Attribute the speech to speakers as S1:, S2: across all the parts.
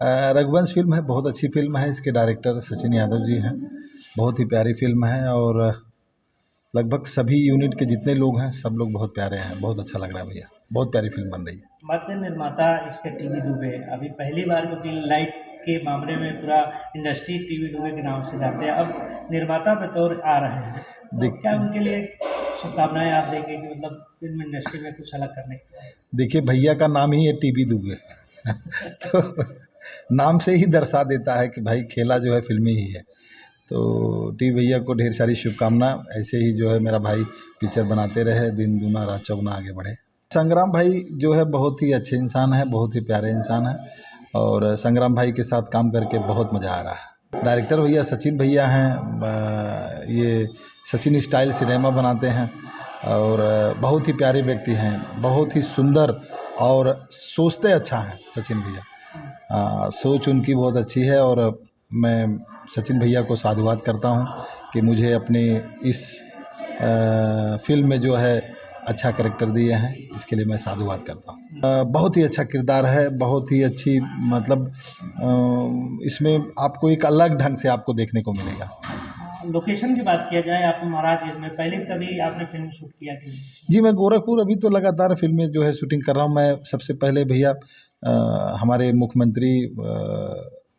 S1: Raghuvansh film है, बहुत अच्छी फिल्म है। इसके डायरेक्टर सचिन यादव जी हैं। बहुत ही प्यारी फिल्म है और लगभग सभी यूनिट के जितने लोग हैं सब लोग बहुत प्यारे हैं। बहुत अच्छा लग रहा है भैया, बहुत प्यारी फिल्म बन रही है।
S2: मध्य निर्माता इसके टीवी दुबे अभी पहली बार क्योंकि लाइट के मामले में पूरा इंडस्ट्री टीवी दुबे के नाम से जाते हैं, अब निर्माता बतौर आ रहे हैं, तो
S1: देख
S2: क्या उनके लिए शुभकामनाएं आप देंगे कि मतलब फिल्म इंडस्ट्री में कुछ अलग करने की?
S1: देखिए भैया का नाम ही है टीबी दुबे तो नाम से ही दर्शा देता है कि भाई खेला जो है फिल्मी ही है। तो टी भैया को ढेर सारी शुभकामना। ऐसे ही जो है मेरा भाई पिक्चर बनाते रहे, दिन दूना रात चौगुना आगे बढ़े। संग्राम भाई जो है बहुत ही अच्छे इंसान है, बहुत ही प्यारे इंसान है और संग्राम भाई के साथ काम करके बहुत मज़ा आ रहा है। डायरेक्टर भैया सचिन भैया हैं। ये सचिन स्टाइल सिनेमा बनाते हैं और बहुत ही प्यारे व्यक्ति हैं, बहुत ही सुंदर और सोचते अच्छा हैं सचिन भैया। सोच उनकी बहुत अच्छी है और मैं सचिन भैया को साधुवाद करता हूँ कि मुझे अपने इस फिल्म में जो है अच्छा कैरेक्टर दिए हैं, इसके लिए मैं साधुवाद करता हूँ। बहुत ही अच्छा किरदार है, बहुत ही अच्छी मतलब इसमें आपको एक अलग ढंग से आपको देखने को मिलेगा।
S2: लोकेशन की बात किया जाए, आप महाराज में पहले कभी आपने फिल्म शूट किया थी?
S1: जी मैं गोरखपुर अभी तो लगातार फिल्में जो है शूटिंग कर रहा हूँ। मैं सबसे पहले भैया हमारे मुख्यमंत्री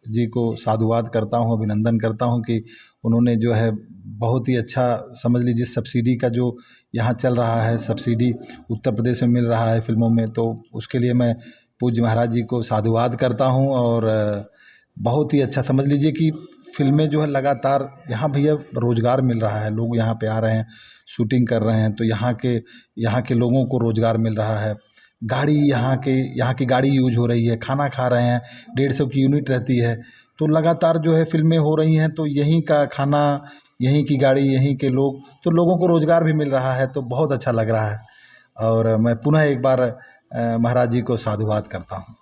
S1: जी को साधुवाद करता हूँ, अभिनंदन करता हूँ कि उन्होंने जो है बहुत ही अच्छा, समझ लीजिए सब्सिडी का जो यहाँ चल रहा है, सब्सिडी उत्तर प्रदेश में मिल रहा है फिल्मों में, तो उसके लिए मैं पूज्य महाराज जी को साधुवाद करता हूँ। और बहुत ही अच्छा समझ लीजिए कि फिल्में जो है लगातार यहाँ भैया रोज़गार मिल रहा है, लोग यहाँ पे आ रहे हैं, शूटिंग कर रहे हैं, तो यहाँ के लोगों को रोज़गार मिल रहा है। गाड़ी यहाँ की गाड़ी यूज हो रही है, खाना खा रहे हैं, 150 की यूनिट रहती है, तो लगातार जो है फिल्में हो रही हैं, तो यहीं का खाना, यहीं की गाड़ी, यहीं के लोग, तो लोगों को रोज़गार भी मिल रहा है, तो बहुत अच्छा लग रहा है। और मैं पुनः एक बार महाराज जी को साधुवाद करता हूँ।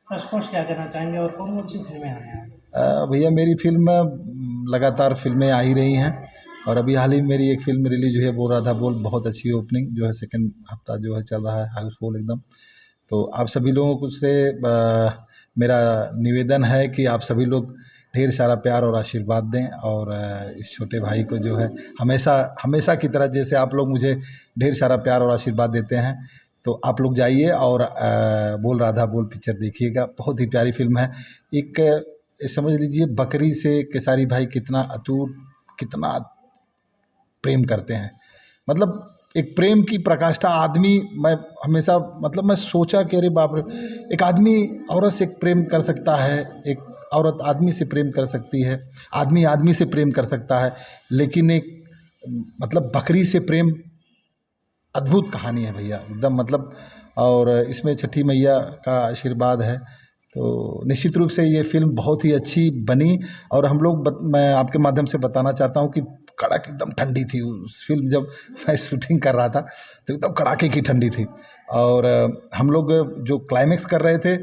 S2: दर्शकों से क्या कहना चाहेंगे और कौन कौन सी फिल्में आई हैं?
S1: भैया मेरी फिल्म लगातार फिल्में आ ही रही हैं और अभी हाल ही मेरी एक फिल्म रिलीज हुई है, बोल राधा बोल, बहुत अच्छी ओपनिंग जो है, सेकंड हफ्ता जो है चल रहा है हाउसफुल एकदम। तो आप सभी लोगों को से मेरा निवेदन है कि आप सभी लोग ढेर सारा प्यार और आशीर्वाद दें और इस छोटे भाई को जो है हमेशा की तरह जैसे आप लोग मुझे ढेर सारा प्यार और आशीर्वाद देते हैं, तो आप लोग जाइए और बोल राधा बोल पिक्चर देखिएगा। बहुत ही प्यारी फिल्म है। एक समझ लीजिए बकरी से केसारी भाई कितना अटूट, कितना प्रेम करते हैं, मतलब एक प्रेम की प्रकाष्ठा। आदमी, मैं हमेशा मतलब मैं सोचा कि अरे बाप रे, एक आदमी औरत से प्रेम कर सकता है, एक औरत आदमी से प्रेम कर सकती है, आदमी आदमी से प्रेम कर सकता है, लेकिन एक मतलब बकरी से प्रेम, अद्भुत कहानी है भैया एकदम मतलब। और इसमें छठी मैया का आशीर्वाद है, तो निश्चित रूप से ये फिल्म बहुत ही अच्छी बनी। और हम लोग मैं आपके माध्यम से बताना चाहता हूँ कि कड़क एकदम ठंडी थी उस फिल्म, जब मैं शूटिंग कर रहा था तो एकदम कड़ाके की ठंडी थी। और हम लोग जो क्लाइमेक्स कर रहे थे,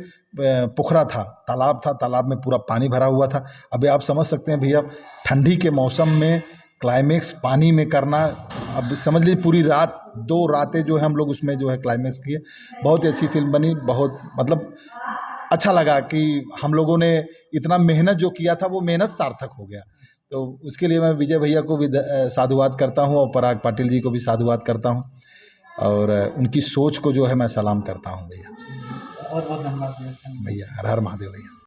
S1: पोखरा था, तालाब था, तालाब में पूरा पानी भरा हुआ था। अभी आप समझ सकते हैं भैया, ठंडी के मौसम में क्लाइमेक्स पानी में करना, अब समझ लीजिए पूरी रात, 2 रातें जो है हम लोग उसमें जो है क्लाइमेक्स किए। बहुत ही अच्छी फिल्म बनी, बहुत मतलब अच्छा लगा कि हम लोगों ने इतना मेहनत जो किया था वो मेहनत सार्थक हो गया। तो उसके लिए मैं विजय भैया को भी साधुवाद करता हूँ और पराग पाटिल जी को भी साधुवाद करता हूँ और उनकी सोच को जो है मैं सलाम करता हूँ भैया।
S2: बहुत बहुत धन्यवाद
S1: भैया। हर हर महादेव भैया।